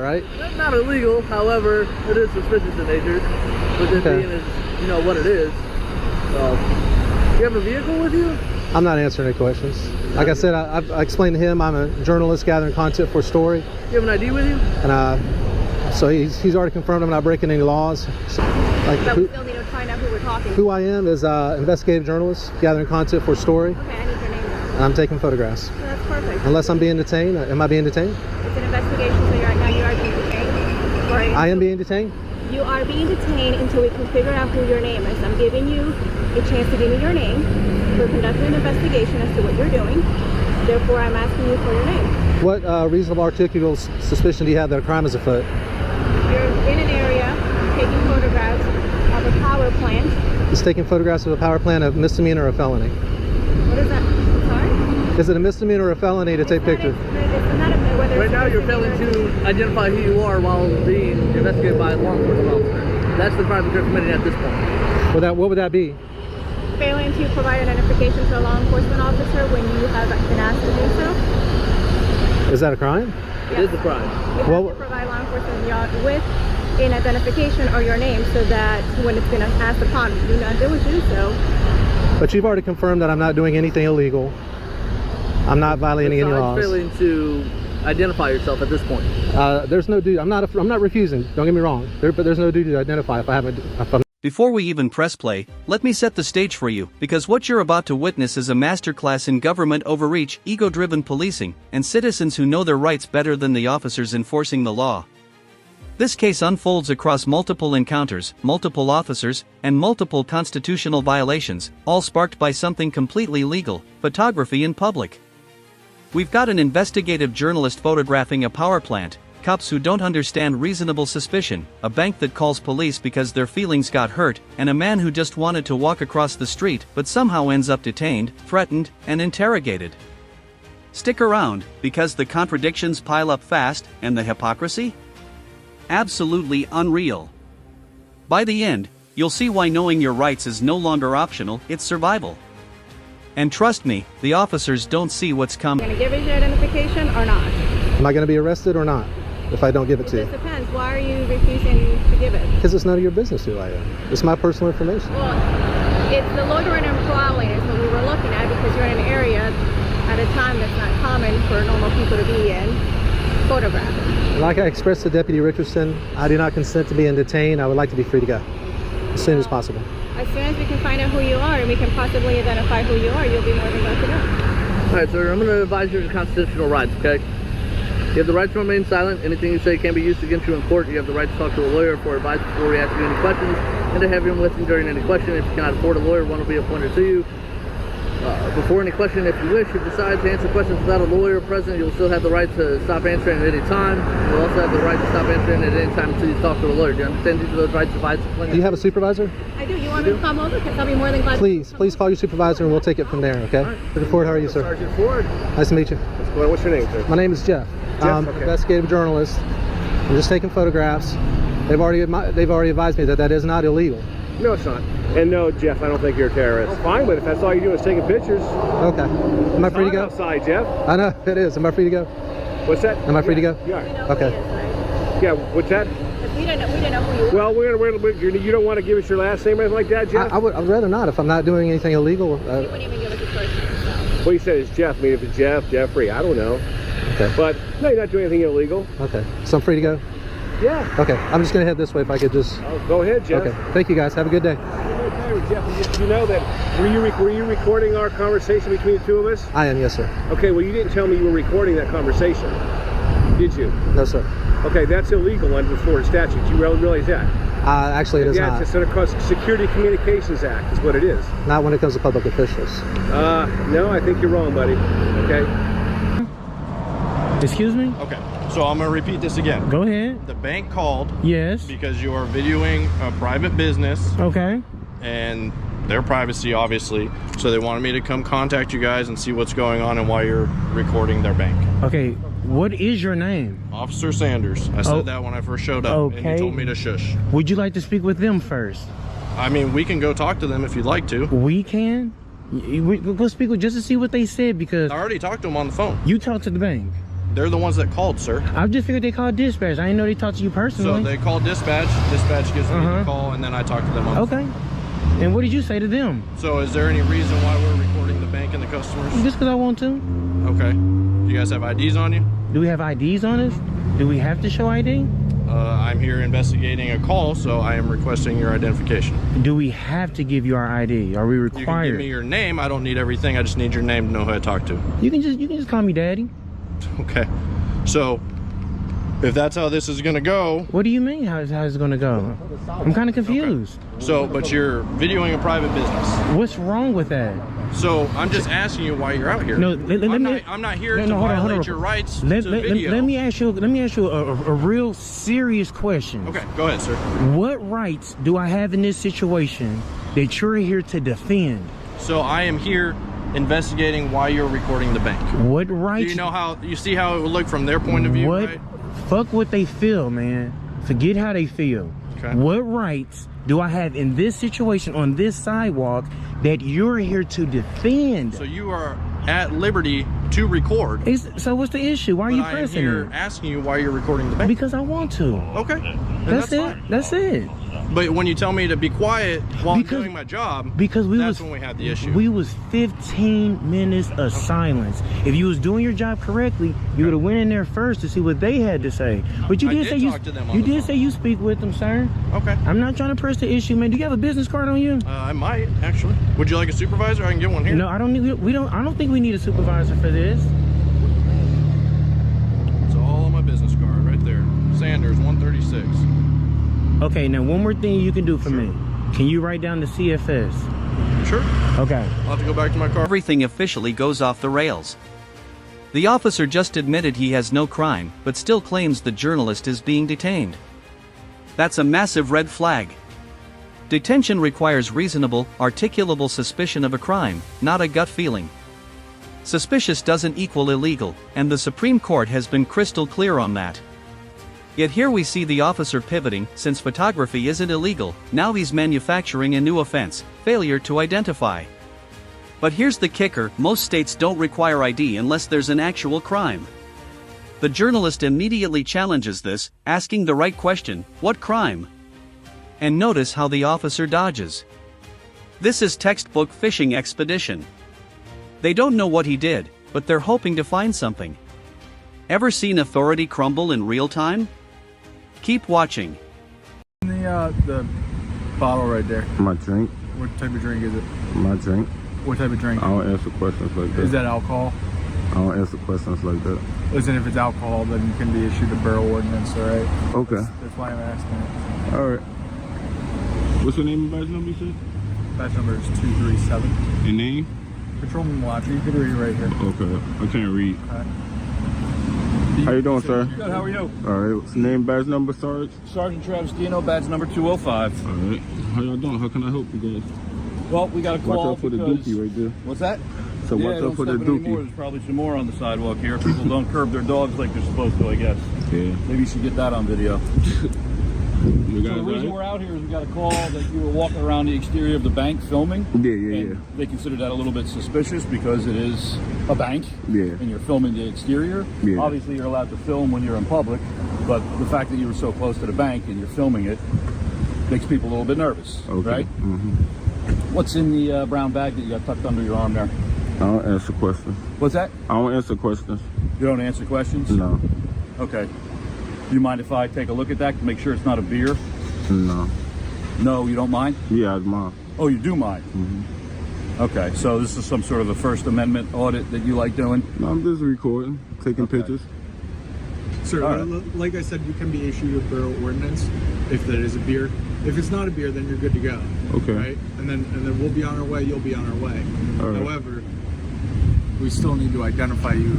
right? Not illegal, however, it is suspicious in nature, with it being, you know, what it is. So, you have a vehicle with you? I'm not answering any questions. Like I said, I explained to him I'm a journalist gathering content for a story. You have an ID with you? And so he's already confirmed I'm not breaking any laws. So, like, But we still need to find out who we're talking to. who I am is investigative journalist gathering content for a story. Okay, I need your name. And I'm taking photographs. So that's perfect. Unless I'm being detained. Am I being detained? It's an investigation, so you are being detained. Right? I am being detained? You are being detained until we can figure out who your name is. I'm giving you a chance to give me your name. We're conducting an investigation as to what you're doing. Therefore, I'm asking you for your name. What reasonable articulable suspicion do you have that a crime is afoot? You're in an area taking photographs of a power plant. Is taking photographs of a power plant a misdemeanor or a felony? What is that? Sorry? Is it a misdemeanor or a felony to take pictures? It's not a, whether Right it's now you're failing to identify who you are while being investigated by a law enforcement officer. That's the crime that you're committing at this point. What would that be? failing to provide identification to a law enforcement officer when you have been asked to do so. Is that a crime? It is a crime. You have to provide law enforcement with an identification or your name so that when it's been asked upon you not do so. But you've already confirmed that I'm not doing anything illegal. I'm not violating any laws. Failing to identify yourself at this point. There's no duty. I'm not refusing. Don't get me wrong. But there's no duty to identify if I haven't. Before we even press play, let me set the stage for you, because what you're about to witness is a masterclass in government overreach, ego-driven policing, and citizens who know their rights better than the officers enforcing the law. This case unfolds across multiple encounters, multiple officers, and multiple constitutional violations, all sparked by something completely legal: photography in public. We've got an investigative journalist photographing a power plant, cops who don't understand reasonable suspicion, a bank that calls police because their feelings got hurt, and a man who just wanted to walk across the street but somehow ends up detained, threatened, and interrogated. Stick around, because the contradictions pile up fast, and the hypocrisy? Absolutely unreal. By the end, you'll see why knowing your rights is no longer optional, it's survival. And trust me, the officers don't see what's coming. Are you going to give us your identification or not? Am I going to be arrested or not if I don't give it to you? It depends. Why are you refusing to give it? Because it's none of your business who I am. It's my personal information. Well, it's the loitering and prowling is what we were looking at, because you're in an area at a time that's not common for normal people to be in photographing. Like I expressed to Deputy Richardson, I do not consent to being detained. I would like to be free to go as soon as possible. As soon as we can find out who you are and we can possibly identify who you are, you'll be more than glad to go. Alright, sir, I'm going to advise you of your constitutional rights, okay? You have the right to remain silent. Anything you say can be used against you in court. You have the right to talk to a lawyer for advice before we ask you any questions, and to have him listen during any question. If you cannot afford a lawyer, one will be appointed to you. Before any question, if you wish, if you decide to answer questions without a lawyer present, you'll still have the right to stop answering at any time. You'll also have the right to stop answering at any time until you talk to a lawyer. Do you understand these are those rights advised? Do you have a supervisor? I do. You want me to come over? Because I'll be more than glad Please call your supervisor and we'll take it from there, okay? Sergeant Ford, how are you, sir? Sergeant Ford. Nice to meet you. What's your name, sir? My name is Jeff. Okay. Investigative journalist. I'm just taking photographs. They've already advised me that that is not illegal. No, it's not. And no, Jeff, I don't think you're a terrorist. Oh, fine, but if that's all you do is taking pictures. Okay. Am I free to go? Outside, Jeff. I know, it is. Am I free to go? What's that? Am I free to go? Yeah. Okay. Yeah, what's that? We don't know who you are. Well, you don't want to give us your last name or anything like that, Jeff? I'd rather not if I'm not doing anything illegal. You wouldn't even give us your first name. So. What you said is Jeff. I mean, if it's Jeff, Jeffrey, I don't know. Okay. But no, you're not doing anything illegal. Okay. So I'm free to go? Yeah. Okay. I'm just going to head this way if I could just... Oh, go ahead, Jeff. Okay. Thank you, guys. Have a good day. Jeff, you know that, were you recording our conversation between the two of us? I am, yes, sir. Okay, well, you didn't tell me you were recording that conversation, did you? No, sir. Okay, that's illegal under the Florida statute. You realize that? Actually, it is not. It's a Security Communications Act is what it is. Not when it comes to public officials. No, I think you're wrong, buddy. Okay. Excuse me? Okay, so I'm gonna repeat this again. Go ahead. The bank called. Yes. Because you are videoing a private business. Okay. And their privacy, obviously. So they wanted me to come contact you guys and see what's going on and why you're recording their bank. Okay, what is your name? Officer Sanders. I said that when I first showed up, and he told me to shush. Would you like to speak with them first? I mean, we can go talk to them if you'd like to. We can? We'll go speak with just to see what they said, because I already talked to them on the phone. you talked to the bank. They're the ones that called, sir. I just figured they called dispatch. I didn't know they talked to you So personally. they called dispatch. Dispatch gives me the Uh-huh. call, and then I talk to them on the Okay. And what did you say to them? So is there any reason why we're recording the bank and the customers? Just because I want to. Okay. Do you guys have IDs on you? Do we have IDs on us? Do we have to show ID? I'm here investigating a call, so I am requesting your identification. Do we have to give you our ID? Are we You can give required? me your name. I don't need everything. I just need your name to know who I talk to. You can just call me daddy. Okay. So if that's how this is gonna go, What do you mean? How's it gonna go? I'm kind of confused. so but you're videoing a private business. What's wrong with that? So I'm just asking you why you're out here. No, let me. I'm not here No, to no, hold on, hold violate on. your rights Let to video. me ask you a real serious question. Okay, go ahead, sir. What rights do I have in this situation that you're here to defend? So I am here investigating why you're recording the bank. What Do rights? you know how you see how it would look from their point of view, What? right? Fuck what they feel, man. Forget how they feel. Okay. What rights do I have in this situation on this sidewalk that you're here to defend? So you are at liberty to record. So what's the issue? Why are you but I am pressing here it? asking you why you're recording the bank. Because I want to. Okay. And That's it. fine. That's it. But when you tell me to be quiet while Because- I'm doing my job, Because that's when we had the issue. We was 15 minutes of silence. If you was doing your job correctly, you would have went in there first to see what they had to say. But you I did did say you talk to them on you the did phone. say you speak with them, sir. Okay. I'm not trying to press the issue, man. Do you have a business card on you? I might actually. Would you like a supervisor? I can get one here. No, I don't need. We don't. I don't think we need a supervisor for this. It's all on my business card right there. Sanders 136. Okay, now one more thing you can do for me. Can you write down the CFS? Sure. Okay. I'll have to go back to my car. Everything officially goes off the rails. The officer just admitted he has no crime, but still claims the journalist is being detained. That's a massive red flag. Detention requires reasonable, articulable suspicion of a crime, not a gut feeling. Suspicious doesn't equal illegal, and the Supreme Court has been crystal clear on that. Yet here we see the officer pivoting. Since photography isn't illegal, now he's manufacturing a new offense, failure to identify. But here's the kicker, most states don't require ID unless there's an actual crime. The journalist immediately challenges this, asking the right question, what crime? And notice how the officer dodges. This is textbook fishing expedition. They don't know what he did, but they're hoping to find something. Ever seen authority crumble in real time? Keep watching. The bottle right there. My drink. What type of drink is it? My drink. What type of drink? I don't answer questions like that. Is that alcohol? I don't answer questions like that. Listen, if it's alcohol, then you can be issued a borough ordinance, all right? Okay. That's why I'm asking it. All right. What's your name and badge number, you said? Badge number is 237. Your name? Patrolman Watcher. You can read it right here. Okay. I can't read. Okay. How you doing, sir? Good, how are you? All right. What's your name, badge number, Sarge? Sergeant Travis Dino, badge number 205. All right. How y'all doing? How can I help you guys? Well, we got a call Watch out for the because- dookie right there. What's that? So yeah, watch don't out for the step it anymore. dookie. There's probably some more on the sidewalk here. People don't curb their dogs like they're supposed to, I guess. Yeah. Maybe you should get that on video. You So guys the reason all we're right? out here is we got a call that you were walking around the exterior of the bank filming. Yeah. And they consider that a little bit suspicious because it is a bank. Yeah. And you're filming the exterior. Yeah. Obviously, you're allowed to film when you're in public, but the fact that you were so close to the bank and you're filming it makes people a little bit nervous, Okay. right? Mm-hmm. What's in the brown bag that you got tucked under your arm there? I don't answer questions. What's that? I don't answer questions. You don't answer questions? No. Okay. Do you mind if I take a look at that to make sure it's not a beer? No. No, you don't mind? Yeah, it's mine. Oh, you do mind? Mm-hmm. Okay, so this is some sort of a First Amendment audit that you like doing? No, I'm just recording, taking pictures. Sir, All right. like I said, you can be issued a borough ordinance if that is a beer. If it's not a beer, then you're good to go. Okay. Right? And then we'll be on our way, you'll be on our way. All right. However, we still need to identify you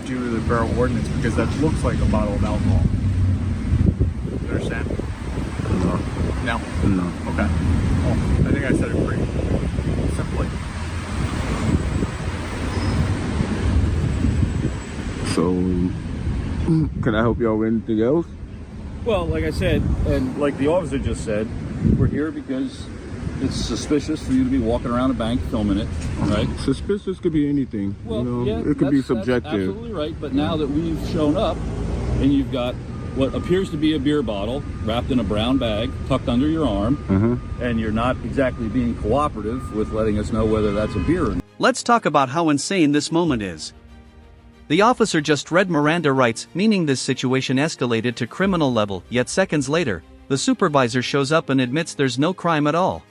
due to the borough ordinance because that looks like a bottle of alcohol. You understand? No. No? No. Okay. Well, I think I said it pretty simply. So, can I help y'all with anything else? Well, like I said, and like the officer just said, we're here because it's suspicious for you to be walking around a bank filming it, right? Suspicious could be anything. Well, you know, yeah, it could be that's subjective. absolutely right. But now that we've shown up, and you've got what appears to be a beer bottle wrapped in a brown bag, tucked under your arm, and you're not exactly being cooperative with letting us know whether that's a beer or not. Let's talk about how insane this moment is. The officer just read Miranda rights, meaning this situation escalated to criminal level, yet seconds later, the supervisor shows up and admits there's no crime at all.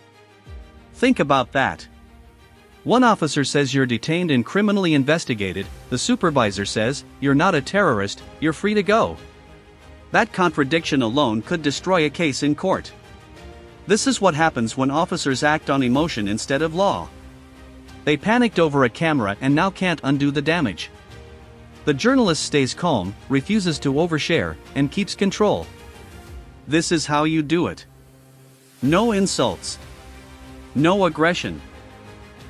Think about that. One officer says you're detained and criminally investigated, the supervisor says, you're not a terrorist, you're free to go. That contradiction alone could destroy a case in court. This is what happens when officers act on emotion instead of law. They panicked over a camera and now can't undo the damage. The journalist stays calm, refuses to overshare, and keeps control. This is how you do it. No insults. No aggression.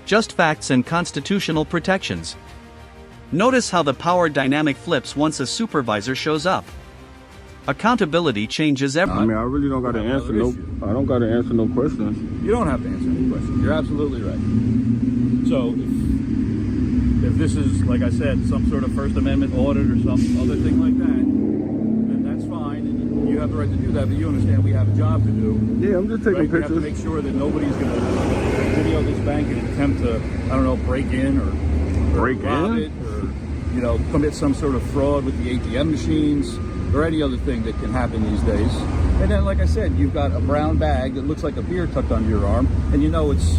Just facts and constitutional protections. Notice how the power dynamic flips once a supervisor shows up. Accountability changes everything. I mean, I really don't got to answer I don't got to answer no questions. You don't have to answer any questions. You're absolutely right. So if this is, like I said, some sort of First Amendment audit or some other thing like that, then that's fine, and you have the right to do that, but you understand we have a job to do. Yeah, I'm just taking right? pictures. We have to make sure that nobody's going to video this bank and attempt to, I don't know, break in or rob it, or, you know, commit some sort of fraud with the ATM machines or any other thing that can happen these days. And then, like I said, you've got a brown bag that looks like a beer tucked under your arm, and you know it's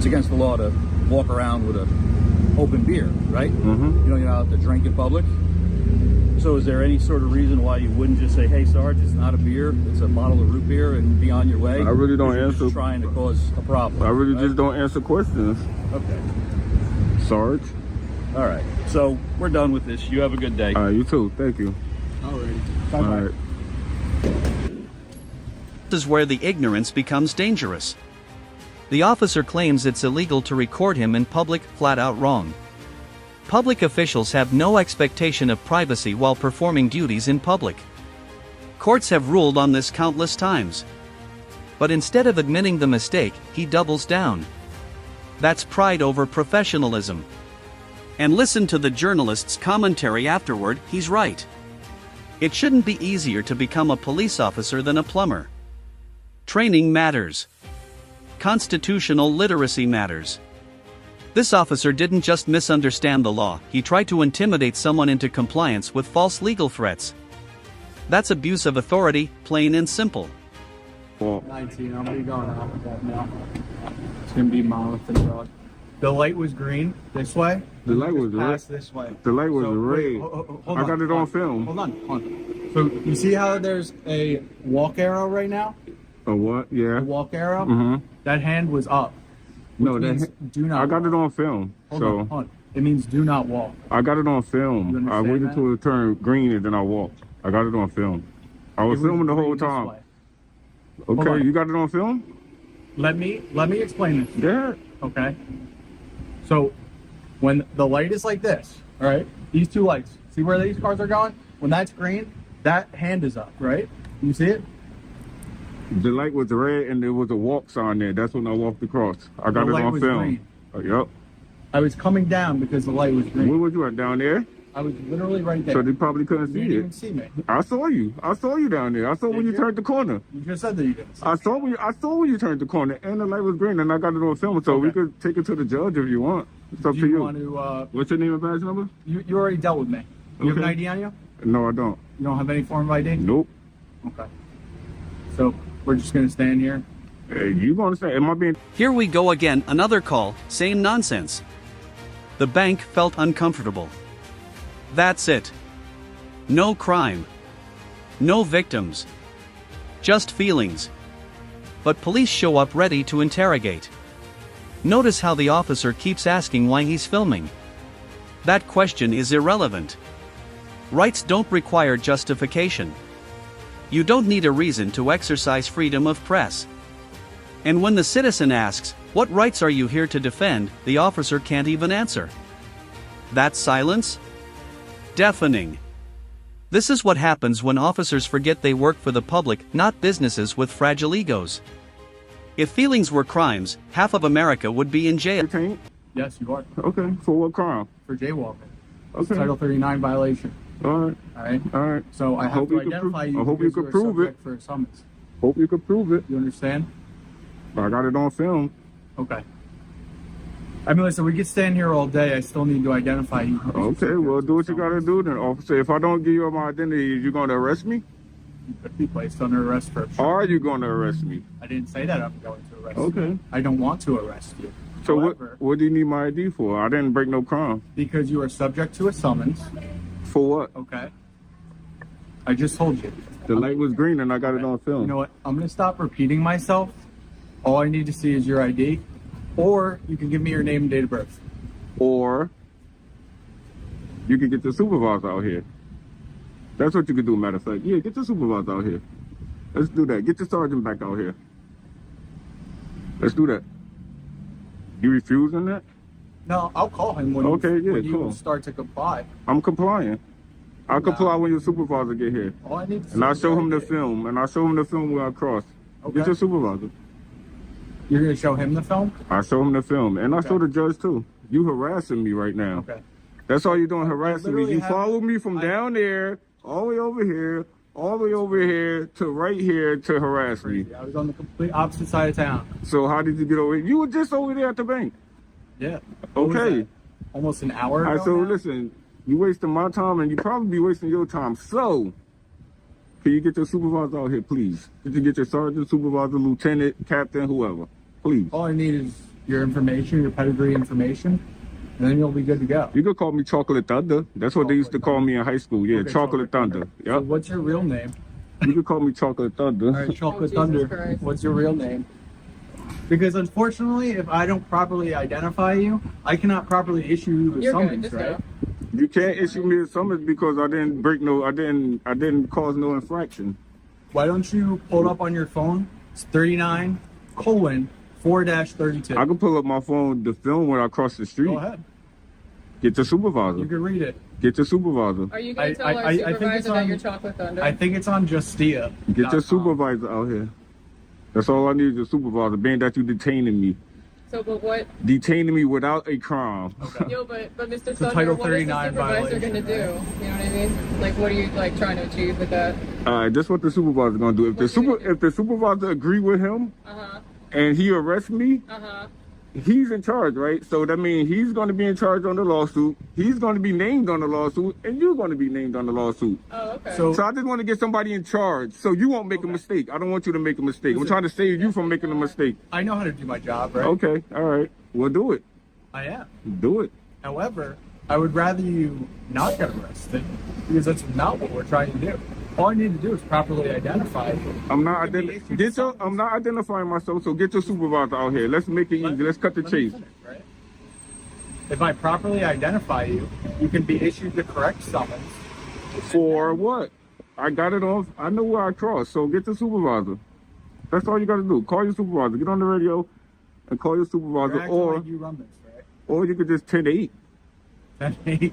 against the law to walk around with an open beer, right? You know, you're not allowed to drink in public. So is there any sort of reason why you wouldn't just say, hey, Sarge, it's not a beer, it's a bottle of root beer, and be on your way? I really don't you're answer. just trying to cause a problem. I really right? just don't answer questions. Okay. Sarge. All right. So we're done with this. You have a good day. All right, you too. Thank you. Alrighty. All right. This is where the ignorance becomes dangerous. The officer claims it's illegal to record him in public, flat out wrong. Public officials have no expectation of privacy while performing duties in public. Courts have ruled on this countless times. But instead of admitting the mistake, he doubles down. That's pride over professionalism. And listen to the journalist's commentary afterward, he's right. It shouldn't be easier to become a police officer than a plumber. Training matters. Constitutional literacy matters. This officer didn't just misunderstand the law, he tried to intimidate someone into compliance with false legal threats. That's abuse of authority, plain and simple. Well, 19, I'm gonna be going out with that now. It's gonna be Monmouth and Broad. The light was green this way. The light was red. This way. The light was red. Hold I got it on film. Hold on. So you see how there's a walk arrow right now? A what? Yeah. A walk arrow? That hand was up. No, means do not I got walk. it on film. Hold so on. It means do not walk. I got it on You film. I understand waited that? till it turned green and then I walked. I got it on film. I was It filming the green whole this time. way. Hold Okay, on. you got it on film? Let me explain this. Yeah. Okay. So when the light is like this, all right, these two lights, see where these cars are going? When that's green, that hand is up, right? You see it? The light was red and there was a walk sign there. That's when I walked across. I got The it light on was film. green. Yep. I was coming down because the light was Where green. was you at? Down there? I was literally right there. So they probably couldn't You see didn't even it. see me. I saw you. I saw you down there. I saw when Did you you? turned the corner. You just said that you didn't see I saw when you turned the corner and the light was green and I got it on film. So we Okay. could take it to the judge if you want. It's up Do to you you. want to, What's your name and badge number? you already dealt with me. You have an Okay. ID on you? No, I don't. You don't have any form of ID? Nope. Okay. So we're just going to stand here. Hey, you gonna say, am I being... Here we go again, another call, same nonsense. The bank felt uncomfortable. That's it. No crime. No victims. Just feelings. But police show up ready to interrogate. Notice how the officer keeps asking why he's filming. That question is irrelevant. Rights don't require justification. You don't need a reason to exercise freedom of press. And when the citizen asks, "What rights are you here to defend?" the officer can't even answer. That silence? Deafening. This is what happens when officers forget they work for the public, not businesses with fragile egos. If feelings were crimes, half of America would be in jail. Detained? Yes, you are. Okay. For what crime? For jaywalking. It's Okay. Title 39 violation. All right. All right. All right. So I have hope to you can identify prove- you. I hope you because can are prove it. subject for a summons. Hope you can prove it. You understand? I got it on film. Okay. I mean, listen, we could stand here all day. I still need to identify you. Okay, well, do what you gotta do then, officer. If I don't give you my identity, you gonna arrest me? You could be placed under arrest for obstruction. Or are you gonna arrest me? I didn't say that I'm going to arrest you. Okay. I don't want to arrest you. So However, what do you need my ID for? I didn't break no crime. because you are subject to a summons. For what? Okay. I just told you. The light was green and I got it on film. You know what? I'm gonna stop repeating myself. All I need to see is your ID, or you can give me your name and date of birth. Or you can get the supervisor out here. That's what you could do, matter of fact. Yeah, get the supervisor out here. Let's do that. Get the sergeant back out here. Let's do that. You refusing that? No, I'll call him when Okay, yeah, when you cool. start to comply. I'm complying. I'll comply when your supervisor get here. All I need to And I'll see is show your him the ID. film. And I'll show him the film where I cross. Okay. Get your supervisor. You're gonna show him the film? I show him the film. And I Okay. show the judge too. You harassing me right now. Okay. That's all you're doing, harassing me. literally You have- follow me from down there, all the way over here, all the way over here to right here to harass me. I was on the complete opposite side of town. So how did you get over here? You were just over there at the bank. Yeah. What was Okay. that? Almost an hour All ago right, so now? listen, you wasting my time and you probably be wasting your time. So, can you get your supervisor out here, please? Did you get your sergeant, supervisor, lieutenant, captain, whoever? Please. All I need is your information, your pedigree information, and then you'll be good to go. You could call me Chocolate Thunder. That's what they used to call me in high school. Yeah, Okay, Chocolate Thunder. So Yep. what's your real name? You could call me Chocolate Thunder. All right, Chocolate Jesus Thunder. Christ. What's your real name? Because unfortunately, if I don't properly identify you, I cannot properly issue you a You're good, summons, just right? go. You can't issue me a summons because I didn't break no. I didn't cause no infraction. Why don't you pull it up on your phone? It's 39:4-32. I can pull up my phone, the film when I cross the street. Go ahead. Get the supervisor. You can read it. Get the supervisor. Are you going to tell our I think it's supervisor that on- you're Chocolate Thunder? I think it's on Justia. Get your supervisor out here. That's all I need is a supervisor, being that you detaining me. So, but what? Detaining me without a crime. Yo, but Mr. a Thunder, Title what is the 39 supervisor going to do? You know what I mean? Like, what are you like trying to achieve with that? Alright, that's what the supervisor gonna do. If the supervisor agree with him and he arrests me, he's in charge, right? So that means he's gonna be in charge on the lawsuit, he's gonna be named on the lawsuit, and you're gonna be named on the lawsuit. Oh, okay. So I just want to get somebody in charge so you won't make a mistake. I don't want you to make a mistake. I'm trying to save you from making a mistake. I know how to do my job, right? Okay, alright. Well, do it. I am. Do it. However, I would rather you not get arrested because that's not what we're trying to do. All I need to do is properly identify you. I'm not identifying myself, so get your supervisor out here. Let's make it easy. Let's cut the chase. Right? If I properly identify you, you can be issued the correct summons. For what? I got it off. I know where I crossed, so get the supervisor. That's all you got to do. Call your supervisor. Get on the radio and call your You're supervisor, acting like you run this, right? or you could just 10-8. 10-8.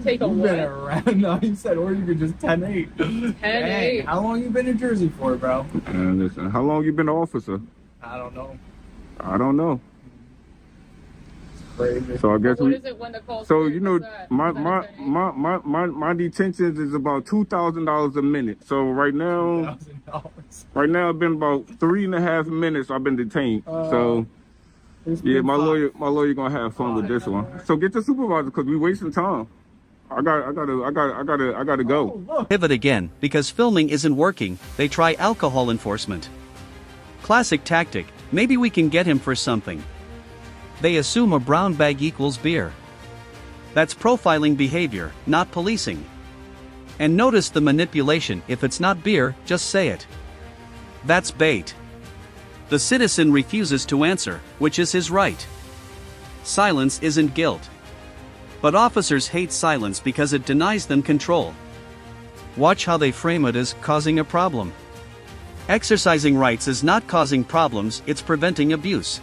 Take a You've what? been around. No, you said, or you could just 10-8. 10-8. How long you been in Jersey for, bro? And listen, how long you been an officer? I don't know. I don't know. Crazy. So I guess What we. is it when the call? So you know, What's that? my Is that my, a 10-8? my my detentions is about $2,000 a minute. So right now, $1,000. It's been about 3.5 minutes I've been detained. So It's yeah, been my fine. lawyer gonna have fun with this one. So get the supervisor because we wasting time. I gotta go. Look. Pivot again, because filming isn't working, they try alcohol enforcement. Classic tactic, maybe we can get him for something. They assume a brown bag equals beer. That's profiling behavior, not policing. And notice the manipulation, if it's not beer, just say it. That's bait. The citizen refuses to answer, which is his right. Silence isn't guilt. But officers hate silence because it denies them control. Watch how they frame it as causing a problem. Exercising rights is not causing problems, it's preventing abuse.